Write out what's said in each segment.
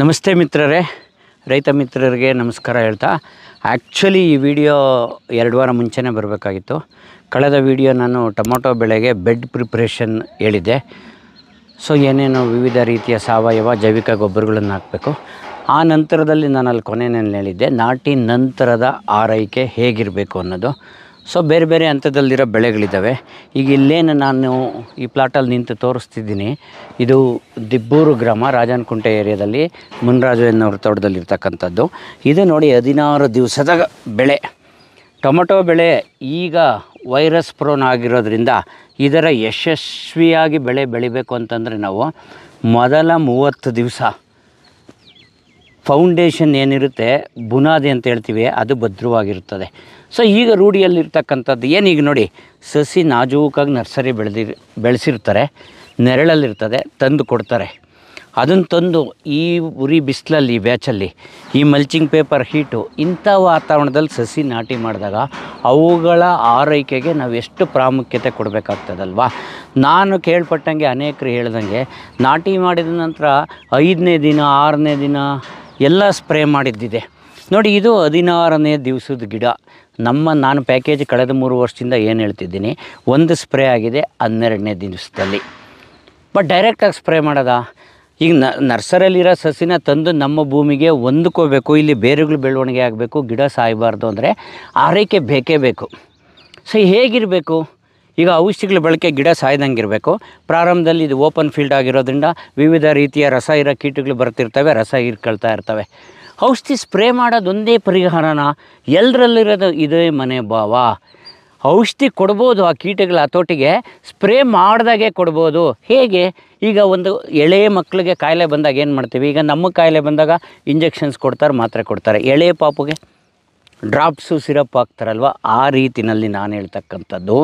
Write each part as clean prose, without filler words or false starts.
ನಮಸ್ತೆ ಮಿತ್ರರೇ, ರೈತ ಮಿತ್ರರಿಗೆ ನಮಸ್ಕಾರ ಹೇಳ್ತಾ ಆ್ಯಕ್ಚುಲಿ ಈ ವಿಡಿಯೋ 2 ವಾರ ಮುಂಚೆನೇ ಬರಬೇಕಾಗಿತ್ತು. ಕಳೆದ ವಿಡಿಯೋ ನಾನು ಟೊಮೊಟೊ ಬೆಳೆಗೆ ಬೆಡ್ ಪ್ರಿಪ್ರೇಷನ್ ಹೇಳಿದ್ದೆ. ಸೊ ಏನೇನು ವಿವಿಧ ರೀತಿಯ ಸಾವಯವ ಜೈವಿಕ ಗೊಬ್ಬರಗಳನ್ನು ಹಾಕಬೇಕು. ಆ ನಂತರದಲ್ಲಿ ನಾನು ಅಲ್ಲಿ ಕೊನೆಯಲ್ಲಿ ಹೇಳಿದ್ದೆ ನಾಟಿ ನಂತರದ ಆರೈಕೆ ಹೇಗಿರಬೇಕು ಅನ್ನೋದು. ಸೊ ಬೇರೆ ಬೇರೆ ಹಂತದಲ್ಲಿರೋ ಬೆಳೆಗಳಿದ್ದಾವೆ. ಈಗ ಇಲ್ಲೇನು ನಾನು ಈ ಪ್ಲಾಟಲ್ಲಿ ನಿಂತು ತೋರಿಸ್ತಿದ್ದೀನಿ, ಇದು ದಿಬ್ಬೂರು ಗ್ರಾಮ ರಾಜನಕುಂಟೆ ಏರಿಯಾದಲ್ಲಿ ಮುನ್ರಾಜು ಎನ್ನೋರ ತೋಟದಲ್ಲಿರ್ತಕ್ಕಂಥದ್ದು. ಇದು ನೋಡಿ 16 ದಿವಸದ ಬೆಳೆ ಟೊಮೊಟೊ ಬೆಳೆ. ಈಗ ವೈರಸ್ ಪ್ರೋನ್ ಆಗಿರೋದ್ರಿಂದ ಇದರ ಯಶಸ್ವಿಯಾಗಿ ಬೆಳೆ ಬೆಳಿಬೇಕು ಅಂತಂದರೆ ನಾವು ಮೊದಲ 30 ದಿವಸ ಫೌಂಡೇಶನ್ ಏನಿರುತ್ತೆ, ಬುನಾದಿ ಅಂತ ಹೇಳ್ತೀವಿ, ಅದು ಭದ್ರವಾಗಿರುತ್ತದೆ. ಸೊ ಈಗ ರೂಢಿಯಲ್ಲಿರ್ತಕ್ಕಂಥದ್ದು ಏನೀಗ ನೋಡಿ, ಸಸಿ ನಾಜೂಕಾಗಿ ನರ್ಸರಿ ಬೆಳೆಸಿರ್ತಾರೆ, ನೆರಳಲ್ಲಿರ್ತದೆ, ತಂದು ಕೊಡ್ತಾರೆ. ಅದನ್ನು ತಂದು ಈ ಉರಿ ಬಿಸಿಲಲ್ಲಿ ಬ್ಯಾಚಲ್ಲಿ ಈ ಮಲ್ಚಿಂಗ್ ಪೇಪರ್ ಹೀಟು ಇಂಥ ವಾತಾವರಣದಲ್ಲಿ ಸಸಿ ನಾಟಿ ಮಾಡಿದಾಗ ಅವುಗಳ ಆರೈಕೆಗೆ ನಾವು ಎಷ್ಟು ಪ್ರಾಮುಖ್ಯತೆ ಕೊಡಬೇಕಾಗ್ತದಲ್ವ. ನಾನು ಕೇಳ್ಪಟ್ಟಂಗೆ ಅನೇಕರು ಹೇಳ್ದಂಗೆ ನಾಟಿ ಮಾಡಿದ ನಂತರ 5ನೇ ದಿನ 6ನೇ ದಿನ ಎಲ್ಲ ಸ್ಪ್ರೇ ಮಾಡಿದ್ದಿದೆ ನೋಡಿ. ಇದು 16ನೇ ದಿವಸದ ಗಿಡ. ನಾನು ಪ್ಯಾಕೇಜ್ ಕಳೆದ 3 ವರ್ಷದಿಂದ ಏನು ಹೇಳ್ತಿದ್ದೀನಿ, ಒಂದು ಸ್ಪ್ರೇ ಆಗಿದೆ 12ನೇ ದಿವಸದಲ್ಲಿ. ಬಟ್ ಡೈರೆಕ್ಟಾಗಿ ಸ್ಪ್ರೇ ಮಾಡೋದ? ಈಗ ನರ್ಸರಿಯಲ್ಲಿರೋ ಸಸಿನ ತಂದು ನಮ್ಮ ಭೂಮಿಗೆ ಹೊಂದ್ಕೋಬೇಕು, ಇಲ್ಲಿ ಬೇರುಗಳು ಬೆಳವಣಿಗೆ ಆಗಬೇಕು, ಗಿಡ ಸಾಯಬಾರ್ದು ಅಂದರೆ ಆರೈಕೆ ಬೇಕೇ ಬೇಕು. ಸೊ ಹೇಗಿರಬೇಕು? ಈಗ ಔಷಧಿಗಳ ಬಳಕೆ ಗಿಡ ಸಾಯ್ದಂಗೆ ಇರಬೇಕು. ಪ್ರಾರಂಭದಲ್ಲಿ ಇದು ಓಪನ್ ಫೀಲ್ಡ್ ಆಗಿರೋದ್ರಿಂದ ವಿವಿಧ ರೀತಿಯ ರಸ ಇರೋ ಕೀಟಗಳು ಬರ್ತಿರ್ತವೆ, ರಸ ಹೀರ್ಕೊಳ್ತಾ ಇರ್ತವೆ. ಔಷಧಿ ಸ್ಪ್ರೇ ಮಾಡೋದೊಂದೇ ಪರಿಹಾರನ? ಎಲ್ಲರಲ್ಲಿರೋದು ಇದೇ ಮನೆ ಭಾವ. ಔಷಧಿ ಕೊಡ್ಬೋದು, ಆ ಕೀಟಗಳ ಹತೋಟಿಗೆ ಸ್ಪ್ರೇ ಮಾಡಿದಾಗೆ ಕೊಡ್ಬೋದು. ಹೇಗೆ? ಈಗ ಒಂದು ಎಳೆಯ ಮಕ್ಕಳಿಗೆ ಕಾಯಿಲೆ ಬಂದಾಗ ಏನು ಮಾಡ್ತೀವಿ, ಈಗ ನಮ್ಮ ಕಾಯಿಲೆ ಬಂದಾಗ ಇಂಜೆಕ್ಷನ್ಸ್ ಕೊಡ್ತಾರೆ, ಮಾತ್ರೆ ಕೊಡ್ತಾರೆ. ಎಳೆಯ ಪಾಪುಗೆ ಡ್ರಾಪ್ಸು ಸಿರಪ್ ಹಾಕ್ತಾರಲ್ವ, ಆ ರೀತಿಯಲ್ಲಿ ನಾನು ಹೇಳ್ತಕ್ಕಂಥದ್ದು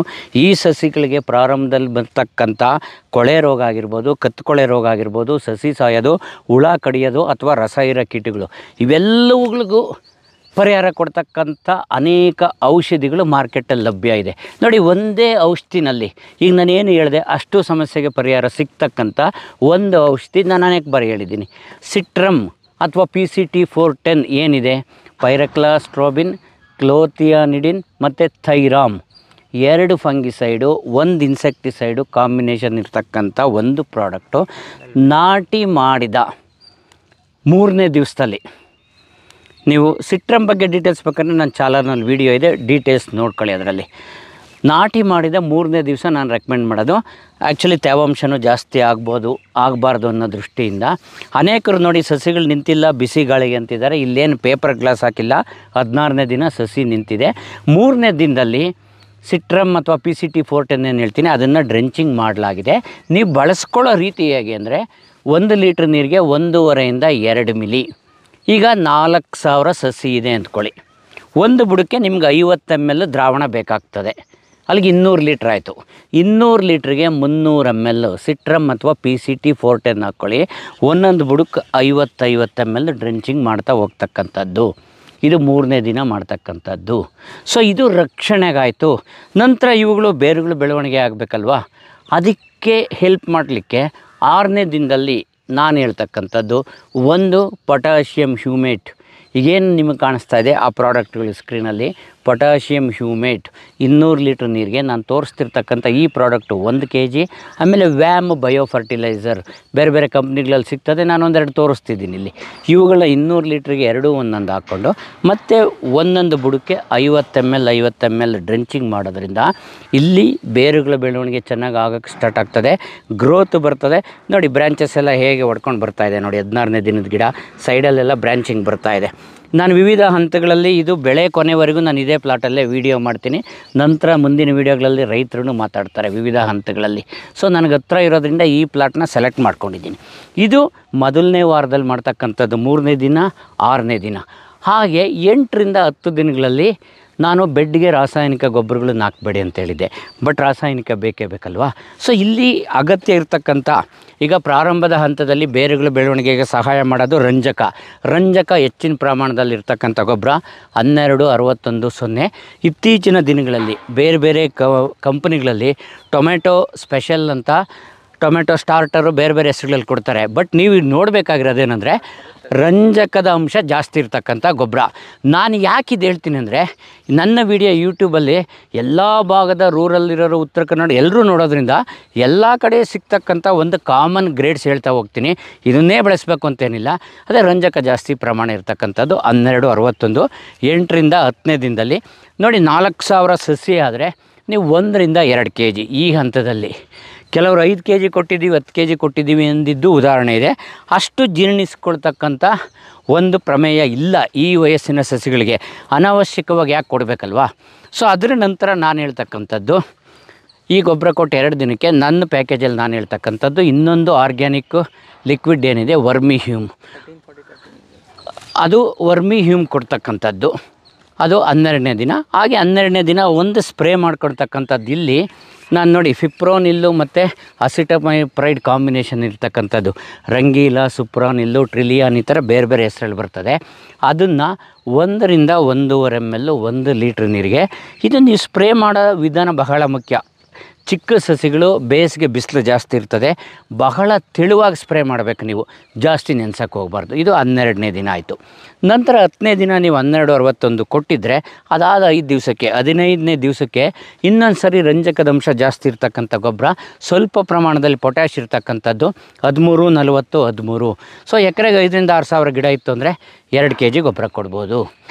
ಈ ಸಸಿಗಳಿಗೆ ಪ್ರಾರಂಭದಲ್ಲಿ ಬರ್ತಕ್ಕಂಥ ಕೊಳೆ ರೋಗ ಆಗಿರ್ಬೋದು, ಕತ್ತುಕೊಳೆ ರೋಗ ಆಗಿರ್ಬೋದು, ಸಸಿ ಸಾಯೋದು, ಹುಳ ಕಡಿಯೋದು ಅಥವಾ ರಸ ಇರೋ ಕೀಟಗಳು, ಇವೆಲ್ಲವುಗಳಿಗೂ ಪರಿಹಾರ ಕೊಡ್ತಕ್ಕಂಥ ಅನೇಕ ಔಷಧಿಗಳು ಮಾರ್ಕೆಟಲ್ಲಿ ಲಭ್ಯ ಇದೆ ನೋಡಿ. ಒಂದೇ ಔಷಧಿನಲ್ಲಿ ಈಗ ನಾನೇನು ಹೇಳಿದೆ ಅಷ್ಟು ಸಮಸ್ಯೆಗೆ ಪರಿಹಾರ ಸಿಗ್ತಕ್ಕಂಥ ಒಂದು ಔಷಧಿ ನಾನು ಅನೇಕ ಬಾರಿ ಹೇಳಿದ್ದೀನಿ. ಸಿಟ್ರಮ್ ಅಥವಾ PCT410 ಏನಿದೆ, ಪೈರಕ್ಲಾಸ್ಟ್ರೋಬಿನ್, ಕ್ಲೋಥಿಯಾನಿಡಿನ್ ಮತ್ತು ಥೈರಾಮ್, 2 ಫಂಗಿಸೈಡು, 1 ಇನ್ಸೆಕ್ಟಿಸೈಡು ಕಾಂಬಿನೇಷನ್ ಇರ್ತಕ್ಕಂಥ ಒಂದು ಪ್ರಾಡಕ್ಟು. ನಾಟಿ ಮಾಡಿದ 3ನೇ ದಿವಸದಲ್ಲಿ ನೀವು ಸಿಟ್ರಮ್ ಬಗ್ಗೆ ಡೀಟೇಲ್ಸ್ ಬೇಕಾದ್ರೆ ನನ್ನ ಚಾನಲ್ನಲ್ಲಿ ವೀಡಿಯೋ ಇದೆ, ಡೀಟೇಲ್ಸ್ ನೋಡ್ಕೊಳ್ಳಿ. ಅದರಲ್ಲಿ ನಾಟಿ ಮಾಡಿದ 3ನೇ ದಿವಸ ನಾನು ರೆಕಮೆಂಡ್ ಮಾಡೋದು. ಆ್ಯಕ್ಚುಲಿ ತೇವಾಂಶನೂ ಜಾಸ್ತಿ ಆಗಬಾರ್ದು ಅನ್ನೋ ದೃಷ್ಟಿಯಿಂದ ಅನೇಕರು ನೋಡಿ ಸಸಿಗಳು ನಿಂತಿಲ್ಲ, ಬಿಸಿ ಗಾಳಿಗೆ ಅಂತಿದ್ದಾರೆ. ಇಲ್ಲೇನು ಪೇಪರ್ ಗ್ಲಾಸ್ ಹಾಕಿಲ್ಲ, 16ನೇ ದಿನ ಸಸಿ ನಿಂತಿದೆ. 3ನೇ ದಿನದಲ್ಲಿ ಸಿಟ್ರಮ್ ಅಥವಾ PCT410 ಏನು ಹೇಳ್ತೀನಿ ಅದನ್ನು ಡ್ರೆಂಚಿಂಗ್ ಮಾಡಲಾಗಿದೆ. ನೀವು ಬಳಸ್ಕೊಳ್ಳೋ ರೀತಿ ಹೇಗೆ ಅಂದರೆ 1 ಲೀಟ್ರ್ ನೀರಿಗೆ 1.5ರಿಂದ 2 ಮಿಲಿ. ಈಗ 4000 ಸಸಿ ಇದೆ ಅಂದ್ಕೊಳ್ಳಿ, ಒಂದು ಬುಡಕ್ಕೆ ನಿಮ್ಗೆ 50 ml ದ್ರಾವಣ ಬೇಕಾಗ್ತದೆ. ಅಲ್ಲಿಗೆ 200 ಲೀಟ್ರ್ ಆಯಿತು. 200 ಲೀಟ್ರಿಗೆ 300 ml ಸಿಟ್ರಮ್ ಅಥವಾ PCT410 ಹಾಕ್ಕೊಳ್ಳಿ. ಒಂದೊಂದು ಬುಡಕ್ಕೆ 50 ml ಡ್ರೆಂಚಿಂಗ್ ಮಾಡ್ತಾ ಹೋಗ್ತಕ್ಕಂಥದ್ದು. ಇದು 3ನೇ ದಿನ ಮಾಡ್ತಕ್ಕಂಥದ್ದು. ಸೊ ಇದು ರಕ್ಷಣೆಗಾಯಿತು. ನಂತರ ಇವುಗಳು ಬೇರುಗಳು ಬೆಳವಣಿಗೆ ಆಗಬೇಕಲ್ವ, ಅದಕ್ಕೆ ಹೆಲ್ಪ್ ಮಾಡಲಿಕ್ಕೆ 6ನೇ ದಿನದಲ್ಲಿ ನಾನು ಹೇಳ್ತಕ್ಕಂಥದ್ದು ಒಂದು ಪೊಟ್ಯಾಷಿಯಮ್ ಹ್ಯೂಮೇಟ್. ಈಗೇನು ನಿಮಗೆ ಕಾಣಿಸ್ತಾ ಇದೆ ಆ ಪ್ರಾಡಕ್ಟ್ಗಳು ಸ್ಕ್ರೀನಲ್ಲಿ, ಪೊಟ್ಯಾಷಿಯಮ್ ಹ್ಯೂಮೇಟ್ 200 ಲೀಟ್ರ್ ನೀರಿಗೆ ನಾನು ತೋರಿಸ್ತಿರ್ತಕ್ಕಂಥ ಈ ಪ್ರಾಡಕ್ಟು 1 kg. ಆಮೇಲೆ ವ್ಯಾಮ್ ಬಯೋ ಫರ್ಟಿಲೈಸರ್ ಬೇರೆ ಬೇರೆ ಕಂಪ್ನಿಗಳಲ್ಲಿ ಸಿಗ್ತದೆ, ನಾನು 1-2 ತೋರಿಸ್ತಿದ್ದೀನಿ ಇಲ್ಲಿ. ಇವುಗಳ 200 ಲೀಟ್ರಿಗೆ 2 ಒಂದೊಂದು ಹಾಕ್ಕೊಂಡು ಮತ್ತು ಒಂದೊಂದು ಬುಡಕ್ಕೆ 50 ml ಡ್ರೆಂಚಿಂಗ್ ಮಾಡೋದ್ರಿಂದ ಇಲ್ಲಿ ಬೇರುಗಳ ಬೆಳವಣಿಗೆ ಚೆನ್ನಾಗಿ ಆಗೋಕ್ಕೆ ಸ್ಟಾರ್ಟ್ ಆಗ್ತದೆ, ಗ್ರೋತ್ ಬರ್ತದೆ. ನೋಡಿ ಬ್ರ್ಯಾಂಚಸ್ ಎಲ್ಲ ಹೇಗೆ ಹೊಡ್ಕೊಂಡು ಬರ್ತಾ ಇದೆ ನೋಡಿ, 16ನೇ ದಿನದ ಗಿಡ ಸೈಡಲ್ಲೆಲ್ಲ ಬ್ರ್ಯಾಂಚಿಂಗ್ ಬರ್ತಾ ಇದೆ. ನಾನು ವಿವಿಧ ಹಂತಗಳಲ್ಲಿ ಇದು ಬೆಳೆ ಕೊನೆವರೆಗೂ ನಾನು ಇದೇ ಪ್ಲಾಟಲ್ಲೇ ವೀಡಿಯೋ ಮಾಡ್ತೀನಿ. ನಂತರ ಮುಂದಿನ ವೀಡಿಯೋಗಳಲ್ಲಿ ರೈತರು ಮಾತಾಡ್ತಾರೆ ವಿವಿಧ ಹಂತಗಳಲ್ಲಿ. ಸೊ ನನಗೆ ಹತ್ರ ಇರೋದ್ರಿಂದ ಈ ಪ್ಲಾಟ್ನ ಸೆಲೆಕ್ಟ್ ಮಾಡ್ಕೊಂಡಿದ್ದೀನಿ. ಇದು ಮೊದಲನೇ ವಾರದಲ್ಲಿ ಮಾಡ್ತಕ್ಕಂಥದ್ದು, 3ನೇ ದಿನ 6ನೇ ದಿನ. ಹಾಗೆ 8ರಿಂದ 10 ದಿನಗಳಲ್ಲಿ ನಾನು ಬೆಡ್ಗೆ ರಾಸಾಯನಿಕ ಗೊಬ್ಬರಗಳನ್ನು ಹಾಕಬೇಡಿ ಅಂತ ಹೇಳಿದ್ದೆ. ಬಟ್ ರಾಸಾಯನಿಕ ಬೇಕೇ ಬೇಕಲ್ವಾ. ಸೊ ಇಲ್ಲಿ ಅಗತ್ಯ ಇರತಕ್ಕಂಥ ಈಗ ಪ್ರಾರಂಭದ ಹಂತದಲ್ಲಿ ಬೇರುಗಳ ಬೆಳವಣಿಗೆಗೆ ಸಹಾಯ ಮಾಡೋದು ರಂಜಕ ಹೆಚ್ಚಿನ ಪ್ರಮಾಣದಲ್ಲಿರ್ತಕ್ಕಂಥ ಗೊಬ್ಬರ 12-61-0. ಇತ್ತೀಚಿನ ದಿನಗಳಲ್ಲಿ ಬೇರೆ ಬೇರೆ ಕಂಪನಿಗಳಲ್ಲಿ ಟೊಮೆಟೊ ಸ್ಪೆಷಲ್ ಅಂತ ಟೊಮೆಟೊ ಸ್ಟಾರ್ಟರು ಬೇರೆ ಬೇರೆ ಹೆಸರುಗಳಲ್ಲಿ ಕೊಡ್ತಾರೆ. ಬಟ್ ನೀವು ನೋಡಬೇಕಾಗಿರೋದೇನೆಂದರೆ ರಂಜಕದ ಅಂಶ ಜಾಸ್ತಿ ಇರ್ತಕ್ಕಂಥ ಗೊಬ್ಬರ. ನಾನು ಯಾಕೆ ಇದು ಹೇಳ್ತೀನಿ ಅಂದರೆ, ನನ್ನ ವಿಡಿಯೋ ಯೂಟ್ಯೂಬಲ್ಲಿ ಎಲ್ಲ ಭಾಗದ ರೂರಲ್ಲಿರೋರು, ಉತ್ತರ ಕನ್ನಡ ಎಲ್ಲರೂ ನೋಡೋದ್ರಿಂದ ಎಲ್ಲ ಕಡೆ ಸಿಗ್ತಕ್ಕಂಥ ಒಂದು ಕಾಮನ್ ಗ್ರೇಡ್ಸ್ ಹೇಳ್ತಾ ಹೋಗ್ತೀನಿ. ಇದನ್ನೇ ಬೆಳೆಸಬೇಕು ಅಂತೇನಿಲ್ಲ. ಅದೇ ರಂಜಕ ಜಾಸ್ತಿ ಪ್ರಮಾಣ ಇರ್ತಕ್ಕಂಥದ್ದು 1261 8ರಿಂದ 10ನೇ ದಿನದಲ್ಲಿ ನೋಡಿ. 4000 ಸಸಿ ಆದರೆ ನೀವು 1ರಿಂದ 2 kg ಈ ಹಂತದಲ್ಲಿ. ಕೆಲವರು 5 kg ಕೊಟ್ಟಿದ್ದೀವಿ 10 kg ಕೊಟ್ಟಿದ್ದೀವಿ ಎಂದಿದ್ದು ಉದಾಹರಣೆ ಇದೆ. ಅಷ್ಟು ಜೀರ್ಣಿಸ್ಕೊಳ್ತಕ್ಕಂಥ ಒಂದು ಪ್ರಮೇಯ ಇಲ್ಲ ಈ ವಯಸ್ಸಿನ ಸಸಿಗಳಿಗೆ. ಅನಾವಶ್ಯಕವಾಗಿ ಯಾಕೆ ಕೊಡಬೇಕಲ್ವಾ? ಸೊ ಅದರ ನಂತರ ನಾನು ಹೇಳ್ತಕ್ಕಂಥದ್ದು, ಈ ಗೊಬ್ಬರ ಕೊಟ್ಟು 2 ದಿನಕ್ಕೆ ನನ್ನ ಪ್ಯಾಕೇಜಲ್ಲಿ ನಾನು ಹೇಳ್ತಕ್ಕಂಥದ್ದು ಇನ್ನೊಂದು ಆರ್ಗ್ಯಾನಿಕ್ ಲಿಕ್ವಿಡ್ ಏನಿದೆ, ವರ್ಮಿ ಹ್ಯೂಮ್. ಅದು ವರ್ಮಿ ಹ್ಯೂಮ್ ಕೊಡ್ತಕ್ಕಂಥದ್ದು, ಅದು 12ನೇ ದಿನ. ಹಾಗೆ 12ನೇ ದಿನ ಒಂದು ಸ್ಪ್ರೇ ಮಾಡ್ಕೊಳ್ತಕ್ಕಂಥದ್ದು. ಇಲ್ಲಿ ನಾನು ನೋಡಿ ಫಿಪ್ರೋನಿಲ್ಲು ಮತ್ತು ಅಸಿಟಮೈಪ್ರೈಡ್ ಕಾಂಬಿನೇಷನ್ ಇರ್ತಕ್ಕಂಥದ್ದು, ರಂಗೀಲ, ಸುಪ್ರಾನಿಲ್ಲು, ಟ್ರಿಲಿಯಾನ್ ಈ ಥರ ಬೇರೆ ಬೇರೆ ಹೆಸರಲ್ಲಿ ಬರ್ತದೆ. ಅದನ್ನು 1ರಿಂದ 1.5 ml 1 ಲೀಟ್ರ್ ನೀರಿಗೆ. ಇದು ನೀವು ಸ್ಪ್ರೇ ಮಾಡೋ ವಿಧಾನ ಬಹಳ ಮುಖ್ಯ. ಚಿಕ್ಕ ಸಸಿಗಳು ಬೇಸಿಗೆ ಬಿಸಿಲು ಜಾಸ್ತಿ ಇರ್ತದೆ, ಬಹಳ ತೆಳುವಾಗಿ ಸ್ಪ್ರೇ ಮಾಡಬೇಕು ನೀವು, ಜಾಸ್ತಿ ನೆನೆಸೋಕ್ಕೆ ಹೋಗಬಾರ್ದು. ಇದು 12ನೇ ದಿನ ಆಯಿತು. ನಂತರ 10ನೇ ದಿನ ನೀವು 1261 ಕೊಟ್ಟಿದ್ದರೆ ಅದಾದ 5 ದಿವಸಕ್ಕೆ 15ನೇ ದಿವಸಕ್ಕೆ ಇನ್ನೊಂದು ಸರಿ ರಂಜಕದ ಅಂಶ ಜಾಸ್ತಿ ಇರ್ತಕ್ಕಂಥ ಗೊಬ್ಬರ, ಸ್ವಲ್ಪ ಪ್ರಮಾಣದಲ್ಲಿ ಪೊಟ್ಯಾಶ್ ಇರ್ತಕ್ಕಂಥದ್ದು 13 40 13. ಸೊ ಎಕರೆಗೆ 5ರಿಂದ 6000 ಗಿಡ ಇತ್ತು ಅಂದರೆ 2 kg ಗೊಬ್ಬರ ಕೊಡ್ಬೋದು.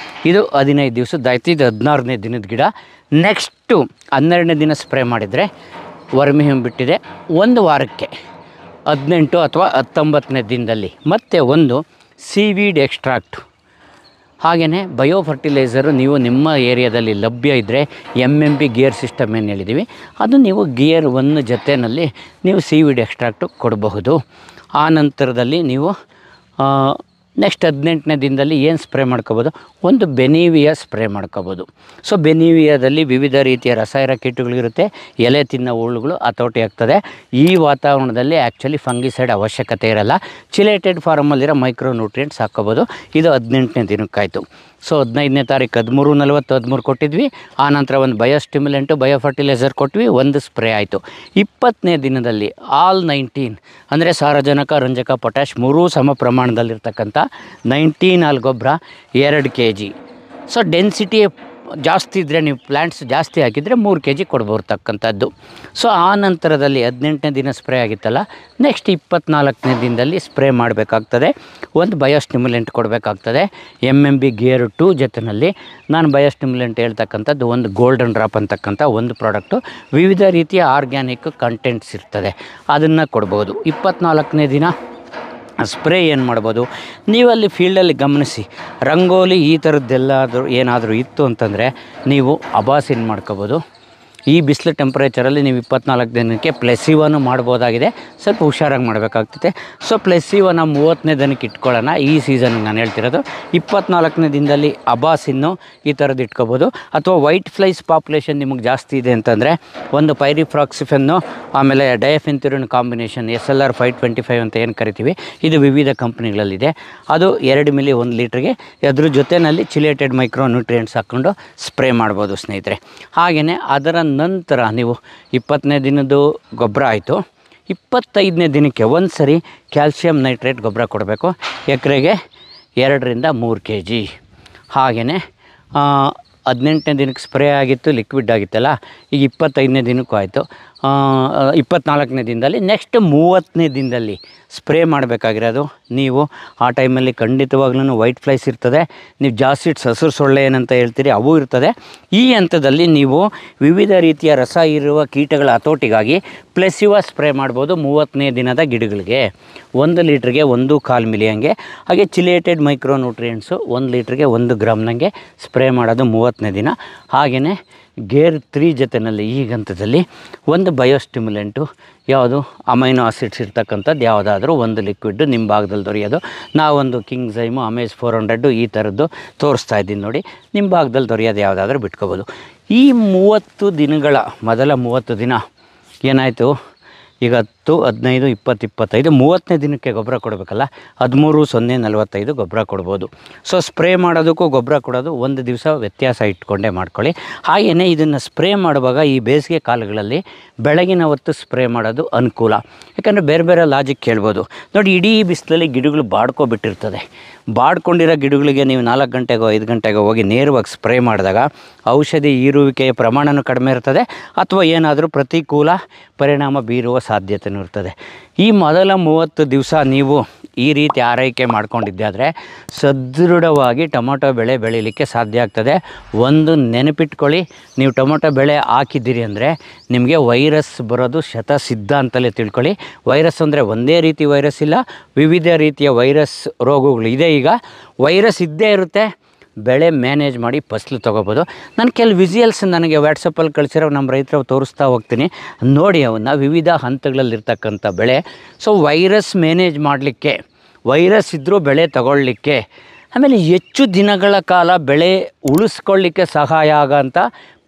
ಇದು 15 ದಿವಸದ್ದಾಯ್ತು. ಇದು 16ನೇ ದಿನದ ಗಿಡ. ನೆಕ್ಸ್ಟು 12ನೇ ದಿನ ಸ್ಪ್ರೇ ಮಾಡಿದರೆ ವರ್ಮಿ ಹ್ಯೂಮ್ ಬಿಟ್ಟಿದೆ. 1 ವಾರಕ್ಕೆ 18 ಅಥವಾ 19ನೇ ದಿನದಲ್ಲಿ ಮತ್ತೆ ಒಂದು ಸೀವೀಡ್ ಎಕ್ಸ್ಟ್ರಾಕ್ಟ್, ಹಾಗೆಯೇ ಬಯೋ ಫರ್ಟಿಲೈಸರು ನೀವು ನಿಮ್ಮ ಏರಿಯಾದಲ್ಲಿ ಲಭ್ಯ ಇದ್ದರೆ MMP ಗೇರ್ ಸಿಸ್ಟಮ್ ಏನು ಹೇಳಿದ್ದೀವಿ, ಅದು ನೀವು ಗೇರ್ 1 ಜೊತೆಯಲ್ಲಿ ನೀವು ಸೀವೀಡ್ ಎಕ್ಸ್ಟ್ರಾಕ್ಟು ಕೊಡಬಹುದು. ಆ ನಂತರದಲ್ಲಿ ನೀವು ನೆಕ್ಸ್ಟ್ 18ನೇ ದಿನದಲ್ಲಿ ಏನು ಸ್ಪ್ರೇ ಮಾಡ್ಕೋಬೋದು, ಒಂದು ಬೆನೀವಿಯಾ ಸ್ಪ್ರೇ ಮಾಡ್ಕೋಬೋದು. ಸೊ ಬೆನೀವಿಯಾದಲ್ಲಿ ವಿವಿಧ ರೀತಿಯ ರಸಾಯನ ಕೀಟಗಳಿರುತ್ತೆ, ಎಲೆ ತಿನ್ನೋ ಹುಳುಗಳು ಹತೋಟಿ ಆಗ್ತದೆ. ಈ ವಾತಾವರಣದಲ್ಲಿ ಆ್ಯಕ್ಚುಲಿ ಫಂಗಿಸೈಡ್ ಅವಶ್ಯಕತೆ ಇರಲ್ಲ. ಚಿಲೇಟೆಡ್ ಫಾರ್ಮಲ್ಲಿರೋ ಮೈಕ್ರೋ ನ್ಯೂಟ್ರಿಯೆಂಟ್ಸ್ ಹಾಕ್ಕೋಬೋದು. ಇದು 18ನೇ ದಿನಕ್ಕಾಯಿತು. ಸೊ 15ನೇ ತಾರೀಕು 13 40 13 ಕೊಟ್ಟಿದ್ವಿ. ಆನಂತರ ಒಂದು ಬಯೋಸ್ಟಿಮ್ಯುಲೆಂಟು ಬಯೋ ಫರ್ಟಿಲೈಸರ್ ಕೊಟ್ವಿ, ಒಂದು ಸ್ಪ್ರೇ ಆಯಿತು. 20ನೇ ದಿನದಲ್ಲಿ ಆಲ್ 19 ಅಂದರೆ ಸಾರಜನಕ, ರಂಜಕ, ಪೊಟ್ಯಾಶ್ 3 ಸಮ ಪ್ರಮಾಣದಲ್ಲಿರ್ತಕ್ಕಂಥ 19 ಆಲ್ ಗೊಬ್ಬರ 2 kg. ಸೊ ಡೆನ್ಸಿಟಿ ಜಾಸ್ತಿ ಇದ್ದರೆ, ನೀವು ಪ್ಲ್ಯಾಂಟ್ಸ್ ಜಾಸ್ತಿ ಹಾಕಿದರೆ 3 kg ಕೊಡ್ಬೋರ್ತಕ್ಕಂಥದ್ದು. ಸೊ ಆ ನಂತರದಲ್ಲಿ 18ನೇ ದಿನ ಸ್ಪ್ರೇ ಆಗಿತ್ತಲ್ಲ, ನೆಕ್ಸ್ಟ್ 24ನೇ ದಿನದಲ್ಲಿ ಸ್ಪ್ರೇ ಮಾಡಬೇಕಾಗ್ತದೆ. ಒಂದು ಬಯೋಸ್ಟಿಮ್ಯುಲೆಂಟ್ ಕೊಡಬೇಕಾಗ್ತದೆ. MMP ಗೇರ್ 2 ಜೊತೆಯಲ್ಲಿ ನಾನು ಬಯೋಸ್ಟಿಮ್ಯುಲೆಂಟ್ ಹೇಳ್ತಕ್ಕಂಥದ್ದು ಒಂದು ಗೋಲ್ಡನ್ ಡ್ರಾಪ್ ಅಂತಕ್ಕಂಥ ಒಂದು ಪ್ರಾಡಕ್ಟು, ವಿವಿಧ ರೀತಿಯ ಆರ್ಗ್ಯಾನಿಕ್ ಕಂಟೆಂಟ್ಸ್ ಇರ್ತದೆ, ಅದನ್ನು ಕೊಡ್ಬೋದು. 24ನೇ ದಿನ ಸ್ಪ್ರೇ ಏನು ಮಾಡ್ಬೋದು, ನೀವಲ್ಲಿ ಫೀಲ್ಡಲ್ಲಿ ಗಮನಿಸಿ, ರಂಗೋಲಿ ಈ ಥರದ್ದೆಲ್ಲಾದರೂ ಏನಾದರೂ ಇತ್ತು ಅಂತಂದರೆ ನೀವು ಅಬಾಸಿನ್ ಮಾಡ್ಕೋಬೋದು. ಈ ಬಿಸಿಲು ಟೆಂಪ್ರೇಚರಲ್ಲಿ ನೀವು 24 ದಿನಕ್ಕೆ ಪ್ಲೆಸಿವನು ಮಾಡ್ಬೋದಾಗಿದೆ. ಸ್ವಲ್ಪ ಹುಷಾರಾಗಿ ಮಾಡಬೇಕಾಗ್ತದೆ. ಸೊ ಪ್ಲೆಸಿವನ 30ನೇ ದಿನಕ್ಕೆ ಇಟ್ಕೊಳ್ಳೋಣ. ಈ ಸೀಸನ್ಗೆ ನಾನು ಹೇಳ್ತಿರೋದು 24ನೇ ದಿನದಲ್ಲಿ ಅಬಾಸಿನ್ನು ಈ ಥರದ್ದು ಇಟ್ಕೋಬೋದು. ಅಥವಾ ವೈಟ್ ಫ್ಲೈಸ್ ಪಾಪ್ಯುಲೇಷನ್ ನಿಮಗೆ ಜಾಸ್ತಿ ಇದೆ ಅಂತಂದರೆ ಒಂದು ಪೈರಿಫ್ರಾಕ್ಸಿಫೆನ್ನು ಆಮೇಲೆ ಡಯಫೆನ್ಥ್ಯೂರಿನ್ ಕಾಂಬಿನೇಷನ್ SLR 525 ಅಂತ ಏನು ಕರಿತೀವಿ, ಇದು ವಿವಿಧ ಕಂಪ್ನಿಗಳಲ್ಲಿದೆ. ಅದು 2 ಮಿಲಿ 1 ಲೀಟ್ರಿಗೆ. ಅದ್ರ ಜೊತೆಯಲ್ಲಿ ಚಿಲೇಟೆಡ್ ಮೈಕ್ರೋ ನ್ಯೂಟ್ರಿಯೆಂಟ್ಸ್ ಹಾಕ್ಕೊಂಡು ಸ್ಪ್ರೇ ಮಾಡ್ಬೋದು ಸ್ನೇಹಿತರೆ. ಹಾಗೆಯೇ ಅದರ ನಂತರ ನೀವು 20ನೇ ದಿನದ್ದು ಗೊಬ್ಬರ ಆಯಿತು. 25ನೇ ದಿನಕ್ಕೆ ಒಂದು ಸರಿ ಕ್ಯಾಲ್ಸಿಯಂ ನೈಟ್ರೇಟ್ ಗೊಬ್ಬರ ಕೊಡಬೇಕು, ಎಕರೆಗೆ 2ರಿಂದ 3 kg. ಹಾಗೆಯೇ 18ನೇ ದಿನಕ್ಕೆ ಸ್ಪ್ರೇ ಆಗಿತ್ತು, ಲಿಕ್ವಿಡ್ ಆಗಿತ್ತಲ್ಲ, ಈಗ 25ನೇ ದಿನಕ್ಕೂ ಆಯಿತು. 24ನೇ ದಿನದಲ್ಲಿ ನೆಕ್ಸ್ಟ್ 30ನೇ ದಿನದಲ್ಲಿ ಸ್ಪ್ರೇ ಮಾಡಬೇಕಾಗಿರೋದು. ನೀವು ಆ ಟೈಮಲ್ಲಿ ಖಂಡಿತವಾಗ್ಲೂ ವೈಟ್ ಫ್ಲೈಸ್ ಇರ್ತದೆ, ನೀವು ಜಾಸ್ತಿ ಹಸಿರು ಸೊಳ್ಳೆ ಏನಂತ ಹೇಳ್ತೀರಿ ಅವು ಇರ್ತದೆ. ಈ ಹಂತದಲ್ಲಿ ನೀವು ವಿವಿಧ ರೀತಿಯ ರಸ ಇರುವ ಕೀಟಗಳ ಹತೋಟಿಗಾಗಿ ಪ್ಲೆಸಿವಾ ಸ್ಪ್ರೇ ಮಾಡ್ಬೋದು 30ನೇ ದಿನದ ಗಿಡಗಳಿಗೆ. 1 ಲೀಟ್ರಿಗೆ 1.25 ಮಿಲಿ ಹಂಗೆ. ಹಾಗೆ ಚಿಲೇಟೆಡ್ ಮೈಕ್ರೋ ನ್ಯೂಟ್ರಿಯೆಂಟ್ಸು 1 ಲೀಟ್ರಿಗೆ 1 ಗ್ರಾಮ್ನಂಗೆ ಸ್ಪ್ರೇ ಮಾಡೋದು 30ನೇ ದಿನ. ಹಾಗೆಯೇ ಗೇರ್ 3 ಜೊತೆಯಲ್ಲಿ ಈ ಹಂತದಲ್ಲಿ ಒಂದು ಬಯೋಸ್ಟಿಮ್ಯುಲೆಂಟು, ಯಾವುದು ಅಮೈನೋ ಆಸಿಡ್ಸ್ ಇರ್ತಕ್ಕಂಥದ್ದು ಯಾವುದಾದ್ರೂ ಒಂದು ಲಿಕ್ವಿಡ್ಡು ನಿಮ್ಮ ಭಾಗದಲ್ಲಿ ದೊರೆಯೋದು. ನಾವೊಂದು ಕಿಂಗ್ಝೈಮು ಅಮೇಜ್ 400 ಈ ಥರದ್ದು ತೋರಿಸ್ತಾ ಇದ್ದೀನಿ ನೋಡಿ. ನಿಮ್ಮ ಭಾಗದಲ್ಲಿ ದೊರೆಯೋದು ಯಾವುದಾದ್ರೂ ಬಿಟ್ಕೋಬೋದು. ಈ 30 ದಿನಗಳ ಮೊದಲ 30 ದಿನ ಏನಾಯಿತು, ಈಗ 10, 15, 20, 25, 30ನೇ ದಿನಕ್ಕೆ ಗೊಬ್ಬರ ಕೊಡಬೇಕಲ್ಲ, 13-0-45 ಗೊಬ್ಬರ ಕೊಡ್ಬೋದು. ಸೊ ಸ್ಪ್ರೇ ಮಾಡೋದಕ್ಕೂ ಗೊಬ್ಬರ ಕೊಡೋದು ಒಂದು ದಿವಸ ವ್ಯತ್ಯಾಸ ಇಟ್ಕೊಂಡೇ ಮಾಡ್ಕೊಳ್ಳಿ. ಹಾಗೆಯೇ ಇದನ್ನು ಸ್ಪ್ರೇ ಮಾಡುವಾಗ ಈ ಬೇಸಿಗೆ ಕಾಲಗಳಲ್ಲಿ ಬೆಳಗಿನ ಹೊತ್ತು ಸ್ಪ್ರೇ ಮಾಡೋದು ಅನುಕೂಲ. ಯಾಕಂದರೆ ಬೇರೆ ಬೇರೆ ಲಾಜಿಕ್ ಕೇಳ್ಬೋದು. ನೋಡಿ, ಇಡೀ ಬಿಸಿಲಲ್ಲಿ ಗಿಡಗಳು ಬಾಡ್ಕೊಬಿಟ್ಟಿರ್ತದೆ. ಬಾಡ್ಕೊಂಡಿರೋ ಗಿಡಗಳಿಗೆ ನೀವು 4 ಗಂಟೆಗೋ 5 ಗಂಟೆಗೋ ಹೋಗಿ ನೇರವಾಗಿ ಸ್ಪ್ರೇ ಮಾಡಿದಾಗ ಔಷಧಿ ಹೀರುವಿಕೆಯ ಪ್ರಮಾಣವೂ ಕಡಿಮೆ ಇರ್ತದೆ, ಅಥವಾ ಏನಾದರೂ ಪ್ರತಿಕೂಲ ಪರಿಣಾಮ ಬೀರುವ ಸಾಧ್ಯತೆಯೂ ಇರ್ತದೆ. ಈ ಮೊದಲ 30 ದಿವಸ ನೀವು ಈ ರೀತಿ ಆರೈಕೆ ಮಾಡ್ಕೊಂಡಿದ್ದಾದರೆ ಸದೃಢವಾಗಿ ಟೊಮೊಟೊ ಬೆಳೆ ಬೆಳೀಲಿಕ್ಕೆ ಸಾಧ್ಯ ಆಗ್ತದೆ. ಒಂದು ನೆನಪಿಟ್ಕೊಳ್ಳಿ, ನೀವು ಟೊಮೊಟೊ ಬೆಳೆ ಹಾಕಿದ್ದೀರಿ ಅಂದರೆ ನಿಮಗೆ ವೈರಸ್ ಬರೋದು ಶತಸಿದ್ಧ ಅಂತಲೇ ತಿಳ್ಕೊಳ್ಳಿ. ವೈರಸ್ ಅಂದರೆ ಒಂದೇ ರೀತಿ ವೈರಸ್ ಇಲ್ಲ, ವಿವಿಧ ರೀತಿಯ ವೈರಸ್ ರೋಗಗಳು ಇದೆ. ಈಗ ವೈರಸ್ ಇದ್ದೇ ಇರುತ್ತೆ, ಬೆಳೆ ಮ್ಯಾನೇಜ್ ಮಾಡಿ ಫಸಲು ತೊಗೋಬೋದು. ನಾನು ಕೆಲವು ವಿಜುವಲ್ಸ್ ನನಗೆ ವಾಟ್ಸಪ್ಪಲ್ಲಿ ಕಳಿಸಿರೋ ನಮ್ಮ ರೈತರು ತೋರಿಸ್ತಾ ಹೋಗ್ತೀನಿ, ನೋಡಿ ಅವನ್ನ ವಿವಿಧ ಹಂತಗಳಲ್ಲಿರ್ತಕ್ಕಂಥ ಬೆಳೆ. ಸೊ ವೈರಸ್ ಮ್ಯಾನೇಜ್ ಮಾಡಲಿಕ್ಕೆ, ವೈರಸ್ ಇದ್ದರೂ ಬೆಳೆ ತಗೊಳ್ಳಿಕ್ಕೆ, ಆಮೇಲೆ ಹೆಚ್ಚು ದಿನಗಳ ಕಾಲ ಬೆಳೆ ಉಳಿಸ್ಕೊಳ್ಳಿಕ್ಕೆ ಸಹಾಯ ಆಗೋಂಥ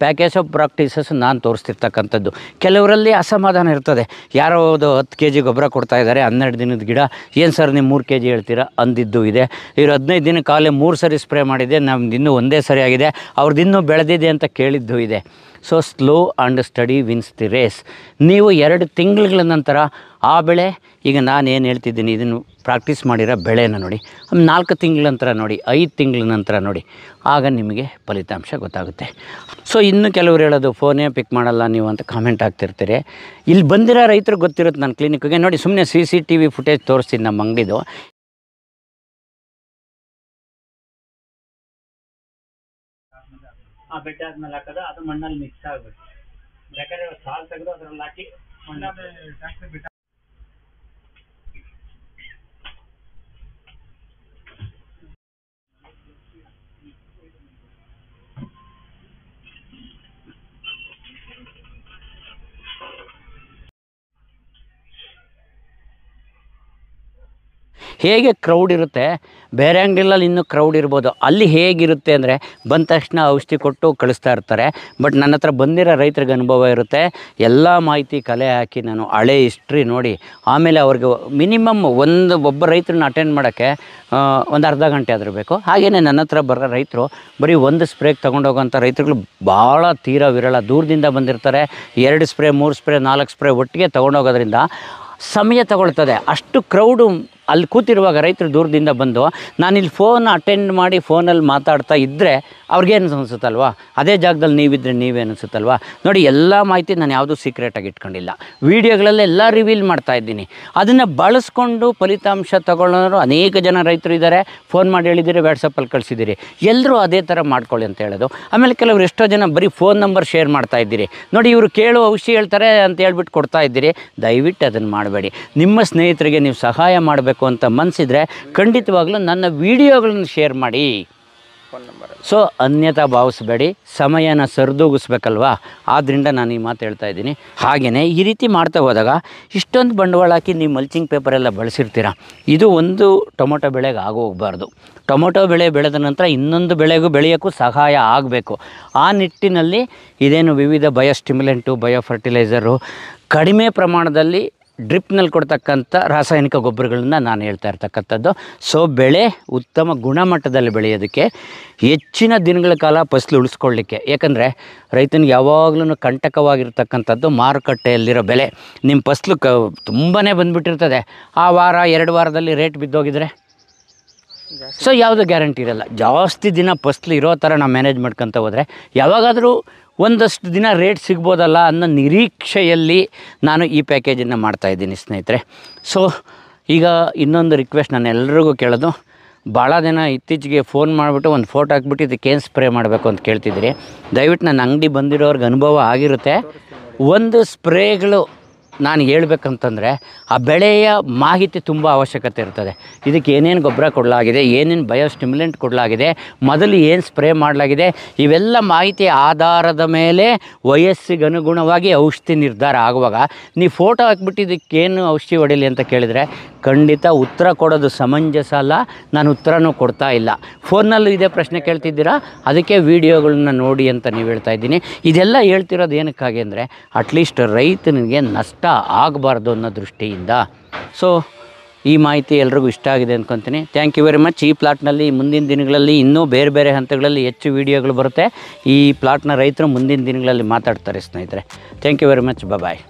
ಪ್ಯಾಕೇಜ್ ಆಫ್ ಪ್ರಾಕ್ಟೀಸಸ್ ನಾನು ತೋರಿಸ್ತಿರ್ತಕ್ಕಂಥದ್ದು. ಕೆಲವರಲ್ಲಿ ಅಸಮಾಧಾನ ಇರ್ತದೆ, ಯಾರೋ 10 kg ಗೊಬ್ಬರ ಕೊಡ್ತಾಯಿದ್ದಾರೆ, 12 ದಿನದ ಗಿಡ, ಏನು ಸರ್ ನೀವು 3 kg ಹೇಳ್ತೀರಾ ಅಂದಿದ್ದು ಇದೆ. ಇವರು 15 ದಿನ ಕಾಲೇ 3 ಸರಿ ಸ್ಪ್ರೇ ಮಾಡಿದೆ, ನಮ್ದು ಇನ್ನೂ ಒಂದೇ ಸರಿ ಆಗಿದೆ, ಅವ್ರದ್ದು ಇನ್ನೂ ಬೆಳೆದಿದೆ ಅಂತ ಕೇಳಿದ್ದು ಇದೆ. So slow and steady wins the race. ನೀವು 2 ತಿಂಗಳ ನಂತರ ಆ ಬೆಳೆ, ಈಗ ನಾನು ಏನು ಹೇಳ್ತಿದ್ದೀನಿ ಇದನ್ನು ಪ್ರಾಕ್ಟೀಸ್ ಮಾಡಿರೋ ಬೆಳೆನ ನೋಡಿ, 4 ತಿಂಗಳ ನಂತರ ನೋಡಿ, 5 ತಿಂಗಳ ನಂತರ ನೋಡಿ, ಆಗ ನಿಮಗೆ ಫಲಿತಾಂಶ ಗೊತ್ತಾಗುತ್ತೆ. ಸೊ ಇನ್ನು ಕೆಲವರು ಹೇಳೋದು ಫೋನೇ ಪಿಕ್ ಮಾಡಲ್ಲ ನೀವು ಅಂತ ಕಾಮೆಂಟ್ ಆಗ್ತಿರ್ತೀರಿ. ಇಲ್ಲಿ ಬಂದಿರೋ ರೈತರು ಗೊತ್ತಿರುತ್ತೆ ನನ್ನ ಕ್ಲಿನಿಕ್ಗೆ. ನೋಡಿ, ಸುಮ್ಮನೆ CCTV ಫುಟೇಜ್ ತೋರಿಸ್ತೀನಿ ನಮ್ಮ ಅಂಗಡಿದು. ಆ ಬೆಟ್ಟ ಆದ್ಮೇಲೆ ಹಾಕೋದು, ಅದು ಮಣ್ಣಲ್ಲಿ ಮಿಕ್ಸ್ ಆಗಬೇಕು. ಯಾಕಂದರೆ ಸಾಲು ತೆಗೆದು ಅದರಲ್ಲಿ ಹಾಕಿ ಮಣ್ಣಲ್ಲಿ ಹೇಗೆ ಕ್ರೌಡ್ ಇರುತ್ತೆ, ಬೇರೆ ಅಂಗಡಿಗಳಲ್ಲಿ ಇನ್ನೂ ಕ್ರೌಡ್ ಇರ್ಬೋದು. ಅಲ್ಲಿ ಹೇಗಿರುತ್ತೆ ಅಂದರೆ ಬಂದ ತಕ್ಷಣ ಔಷಧಿ ಕೊಟ್ಟು ಕಳಿಸ್ತಾ ಇರ್ತಾರೆ. ಬಟ್ ನನ್ನ ಹತ್ರ ಬಂದಿರೋ ರೈತರಿಗೆ ಅನುಭವ ಇರುತ್ತೆ, ಎಲ್ಲ ಮಾಹಿತಿ ಕಲೆ ಹಾಕಿ ನಾನು ಹಳೆ ಹಿಸ್ಟ್ರಿ ನೋಡಿ ಆಮೇಲೆ ಅವ್ರಿಗೆ ಮಿನಿಮಮ್ ಒಬ್ಬ ರೈತರನ್ನ ಅಟೆಂಡ್ ಮಾಡೋಕ್ಕೆ ಒಂದು ಅರ್ಧ ಗಂಟೆ ಆದರೂ ಬೇಕು. ಹಾಗೆಯೇ ನನ್ನ ಹತ್ರ ಬರೋ ರೈತರು ಬರೀ 1 ಸ್ಪ್ರೇಗೆ ತೊಗೊಂಡೋಗೋಂಥ ರೈತರುಗಳು ಭಾಳ ತೀರಾ ವಿರಳ. ದೂರದಿಂದ ಬಂದಿರ್ತಾರೆ, 2 ಸ್ಪ್ರೇ 3 ಸ್ಪ್ರೇ 4 ಸ್ಪ್ರೇ ಒಟ್ಟಿಗೆ ತೊಗೊಂಡೋಗೋದ್ರಿಂದ ಸಮಯ ತಗೊಳ್ತದೆ. ಅಷ್ಟು ಕ್ರೌಡು ಅಲ್ಲಿ ಕೂತಿರುವಾಗ ರೈತರು ದೂರದಿಂದ ಬಂದು ನಾನಿಲ್ಲಿ ಫೋನ್ ಅಟೆಂಡ್ ಮಾಡಿ ಫೋನಲ್ಲಿ ಮಾತಾಡ್ತಾ ಇದ್ದರೆ ಅವ್ರಿಗೇನು ಅನಿಸುತ್ತಲ್ವ, ಅದೇ ಜಾಗದಲ್ಲಿ ನೀವಿದ್ದರೆ ನೀವೇನು ಅನಿಸುತ್ತಲ್ವ. ನೋಡಿ, ಎಲ್ಲ ಮಾಹಿತಿ ನಾನು ಯಾವುದೂ ಸೀಕ್ರೆಟಾಗಿ ಇಟ್ಕೊಂಡಿಲ್ಲ, ವೀಡಿಯೋಗಳಲ್ಲೆಲ್ಲ ರಿವೀಲ್ ಮಾಡ್ತಾ ಇದ್ದೀನಿ. ಅದನ್ನು ಬಳಸ್ಕೊಂಡು ಫಲಿತಾಂಶ ತಗೊಳ್ಳೋರು ಅನೇಕ ಜನ ರೈತರು ಇದ್ದಾರೆ. ಫೋನ್ ಮಾಡಿ ಹೇಳಿದ್ದೀರಿ, ವಾಟ್ಸಪ್ಪಲ್ಲಿ ಕಳಿಸಿದ್ದೀರಿ, ಎಲ್ಲರೂ ಅದೇ ಥರ ಮಾಡ್ಕೊಳ್ಳಿ ಅಂತ ಹೇಳೋದು. ಆಮೇಲೆ ಕೆಲವರು ಎಷ್ಟೋ ಜನ ಬರೀ ಫೋನ್ ನಂಬರ್ ಶೇರ್ ಮಾಡ್ತಾ ಇದ್ದೀರಿ. ನೋಡಿ, ಇವರು ಕೇಳೋ ಔಷಧಿ ಹೇಳ್ತಾರೆ ಅಂತ ಹೇಳ್ಬಿಟ್ಟು ಕೊಡ್ತಾ ಇದ್ದೀರಿ. ದಯವಿಟ್ಟು ಅದನ್ನು ಮಾಡಬೇಡಿ. ನಿಮ್ಮ ಸ್ನೇಹಿತರಿಗೆ ನೀವು ಸಹಾಯ ಮಾಡಬೇಕು ಅಂತ ಮನಸ್ಸಿದ್ರೆ ಖಂಡಿತವಾಗ್ಲೂ ನನ್ನ ವಿಡಿಯೋಗಳನ್ನು ಶೇರ್ ಮಾಡಿ. ಸೊ ಅನ್ಯತಾ ಭಾವಿಸಬೇಡಿ, ಸಮಯನ ಸರಿದೂಗಿಸ್ಬೇಕಲ್ವಾ, ಆದ್ದರಿಂದ ನಾನು ಈ ಮಾತು ಹೇಳ್ತಾ ಇದ್ದೀನಿ. ಹಾಗೆಯೇ ಈ ರೀತಿ ಮಾಡ್ತಾ ಹೋದಾಗ ಇಷ್ಟೊಂದು ಬಂಡವಾಳ ಹಾಕಿ ನೀವು ಮಲ್ಚಿಂಗ್ ಪೇಪರೆಲ್ಲ ಬಳಸಿರ್ತೀರ, ಇದು ಒಂದು ಟೊಮೊಟೊ ಬೆಳೆಗೆ ಆಗೋಗಬಾರ್ದು. ಟೊಮೊಟೊ ಬೆಳೆ ಬೆಳೆದ ನಂತರ ಇನ್ನೊಂದು ಬೆಳೆಗೂ ಬೆಳೆಯೋಕ್ಕೂ ಸಹಾಯ ಆಗಬೇಕು. ಆ ನಿಟ್ಟಿನಲ್ಲಿ ಇದೇನು ವಿವಿಧ ಬಯೋಸ್ಟಿಮ್ಯುಲೆಂಟು, ಬಯೋಫರ್ಟಿಲೈಸರು, ಕಡಿಮೆ ಪ್ರಮಾಣದಲ್ಲಿ ಡ್ರಿಪ್ನಲ್ಲಿ ಕೊಡ್ತಕ್ಕಂಥ ರಾಸಾಯನಿಕ ಗೊಬ್ಬರಗಳನ್ನ ನಾನು ಹೇಳ್ತಾ ಇರ್ತಕ್ಕಂಥದ್ದು. ಸೊ ಬೆಳೆ ಉತ್ತಮ ಗುಣಮಟ್ಟದಲ್ಲಿ ಬೆಳೆಯೋದಕ್ಕೆ, ಹೆಚ್ಚಿನ ದಿನಗಳ ಕಾಲ ಫಸಲು ಉಳಿಸ್ಕೊಳ್ಳಿಕ್ಕೆ. ಯಾಕಂದರೆ ರೈತನಿಗೆ ಯಾವಾಗಲೂ ಕಂಟಕವಾಗಿರ್ತಕ್ಕಂಥದ್ದು ಮಾರುಕಟ್ಟೆಯಲ್ಲಿರೋ ಬೆಲೆ. ನಿಮ್ಮ ಫಸಲು ತುಂಬಾ ಬಂದುಬಿಟ್ಟಿರ್ತದೆ, ಆ ವಾರ 2 ವಾರದಲ್ಲಿ ರೇಟ್ ಬಿದ್ದೋಗಿದ್ರೆ ಸೊ ಯಾವುದೂ ಗ್ಯಾರಂಟಿ ಇರೋಲ್ಲ. ಜಾಸ್ತಿ ದಿನ ಫಸಲು ಇರೋ ಥರ ನಾವು ಮ್ಯಾನೇಜ್ ಮಾಡ್ಕೊತ ಹೋದರೆ ಯಾವಾಗಾದರೂ ಒಂದಷ್ಟು ದಿನ ರೇಟ್ ಸಿಗ್ಬೋದಲ್ಲ ಅನ್ನೋ ನಿರೀಕ್ಷೆಯಲ್ಲಿ ನಾನು ಈ ಪ್ಯಾಕೇಜನ್ನು ಮಾಡ್ತಾಯಿದ್ದೀನಿ ಸ್ನೇಹಿತರೆ. ಸೊ ಈಗ ಇನ್ನೊಂದು ರಿಕ್ವೆಸ್ಟ್ ನಾನು ಎಲ್ರಿಗೂ ಕೇಳೋದು, ಭಾಳ ದಿನ ಇತ್ತೀಚೆಗೆ ಫೋನ್ ಮಾಡಿಬಿಟ್ಟು ಒಂದು ಫೋಟೋ ಹಾಕ್ಬಿಟ್ಟು ಇದಕ್ಕೇನು ಸ್ಪ್ರೇ ಮಾಡಬೇಕು ಅಂತ ಕೇಳ್ತಿದ್ದೀರಿ. ದಯವಿಟ್ಟು ನನ್ನ ಅಂಗಡಿ ಬಂದಿರೋರ್ಗೆ ಅನುಭವ ಆಗಿರುತ್ತೆ. ಒಂದು ಸ್ಪ್ರೇಗಳು ನಾನು ಹೇಳ್ಬೇಕಂತಂದರೆ ಆ ಬೆಳೆಯ ಮಾಹಿತಿ ತುಂಬ ಅವಶ್ಯಕತೆ ಇರ್ತದೆ. ಇದಕ್ಕೆ ಏನೇನು ಗೊಬ್ಬರ ಕೊಡಲಾಗಿದೆ, ಏನೇನು ಬಯೋಸ್ಟಿಮ್ಯುಲೆಂಟ್ ಕೊಡಲಾಗಿದೆ, ಮೊದಲು ಏನು ಸ್ಪ್ರೇ ಮಾಡಲಾಗಿದೆ, ಇವೆಲ್ಲ ಮಾಹಿತಿ ಆಧಾರದ ಮೇಲೆ ವಯಸ್ಸಿಗೆ ಅನುಗುಣವಾಗಿ ಔಷಧಿ ನಿರ್ಧಾರ ಆಗುವಾಗ ನೀವು ಫೋಟೋ ಹಾಕ್ಬಿಟ್ಟು ಇದಕ್ಕೇನು ಔಷಧಿ ಹೊಡೀಲಿ ಅಂತ ಕೇಳಿದರೆ ಖಂಡಿತ ಉತ್ತರ ಕೊಡೋದು ಸಮಂಜಸ ಅಲ್ಲ. ನಾನು ಉತ್ತರನೂ ಕೊಡ್ತಾ ಇಲ್ಲ. ಫೋನ್ನಲ್ಲೂ ಇದೇ ಪ್ರಶ್ನೆ ಕೇಳ್ತಿದ್ದೀರಾ, ಅದಕ್ಕೆ ವೀಡಿಯೋಗಳನ್ನ ನೋಡಿ ಅಂತ ನೀವು ಹೇಳ್ತಾ ಇದ್ದೀನಿ. ಇದೆಲ್ಲ ಹೇಳ್ತಿರೋದು ಏನಕ್ಕಾಗಿ ಅಂದರೆ ಅಟ್ಲೀಸ್ಟ್ ರೈತನಿಗೆ ನಷ್ಟ ನಷ್ಟ ಆಗಬಾರ್ದು ಅನ್ನೋ ದೃಷ್ಟಿಯಿಂದ. ಸೊ ಈ ಮಾಹಿತಿ ಎಲ್ರಿಗೂ ಇಷ್ಟ ಆಗಿದೆ ಅಂದ್ಕೊತೀನಿ. Thank you very much. ಈ ಪ್ಲಾಟ್ನಲ್ಲಿ ಮುಂದಿನ ದಿನಗಳಲ್ಲಿ ಇನ್ನೂ ಬೇರೆ ಬೇರೆ ಹಂತಗಳಲ್ಲಿ ಹೆಚ್ಚು ವೀಡಿಯೋಗಳು ಬರುತ್ತೆ. ಈ ಪ್ಲಾಟ್ನ ರೈತರು ಮುಂದಿನ ದಿನಗಳಲ್ಲಿ ಮಾತಾಡ್ತಾರೆ ಸ್ನೇಹಿತರೆ. Thank you very much. Bye.